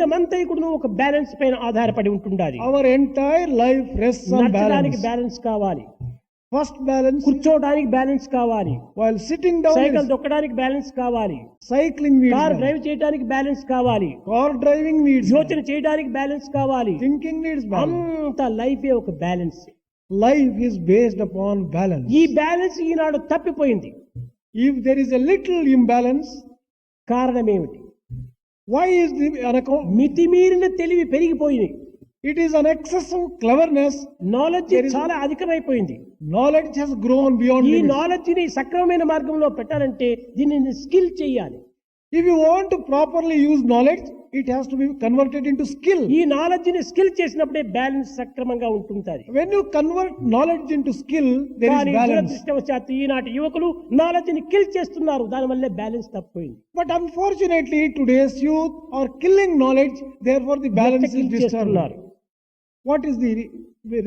జీవితమంతా కూడా ఒక బ్యాలెన్స్ పైన ఆధారపడి ఉంటుండాలి. Our entire life rests on నడచడానికి balance. బ్యాలెన్స్ కావాలి, First balance, కూర్చోవడానికి బ్యాలెన్స్ కావాలి, while sitting down, cycle is దొక్కడానికి బ్యాలెన్స్ కావాలి, cycling needs car balance. Drive చేయడానికి బ్యాలెన్స్ కావాలి, Car driving needs balance. యోచన చేయడానికి బ్యాలెన్స్ కావాలి. Thinking needs balance. అంత లైఫే ఒక balance. Life is based upon balance. ఈ బ్యాలెన్స్ ఈనాడు తప్పిపోయింది. If there is a little imbalance, కారణం ఏమిటి? why is the మితిమీరిన తెలివి పెరిగిపోయింది. it is an excess of cleverness. Knowledge There is- చాలా అధికమైపోయింది. Knowledge has grown beyond ఈ limits. నాలెడ్జ్ ని సక్రమమైన మార్గంలో పెట్టాలంటే దీనిని స్కిల్ చేయాలి. If you want to properly use knowledge, it has to be converted into skill. ఈ నాలెడ్జ్ ని స్కిల్ చేసినప్పుడే బ్యాలెన్స్ సక్రమంగా ఉంటుంటుంది. When you convert knowledge into skill, there కానీ is balance. దురదృష్టవశాత్తు ఈనాటి యువకులు నాలెడ్జ్ ని కిల్ చేస్తున్నారు, దానివల్లే బ్యాలెన్స్ తప్పిపోయింది. But unfortunately, today's youth are killing knowledge, therefore the balance is kill disturbed. చేస్తున్నారు. What is the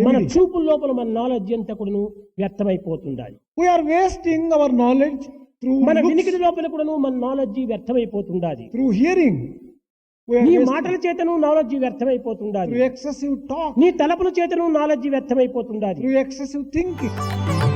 మన remedy? చూపు లోపల మన నాలెడ్జ్ అంతా కూడాను వ్యర్థమైపోతుండాలి. We are wasting our knowledge through మన looks, వినికిడి లోపల కూడాను మన నాలెడ్జ్ వ్యర్థమైపోతుండాలి. through hearing. We are నీ wasting మాటల చేతను నాలెడ్జ్ వ్యర్థమైపోతుండాలి. through excessive talk, నీ తలపుల చేతను నాలెడ్జ్ వ్యర్థమైపోతుండాలి. through excessive thinking.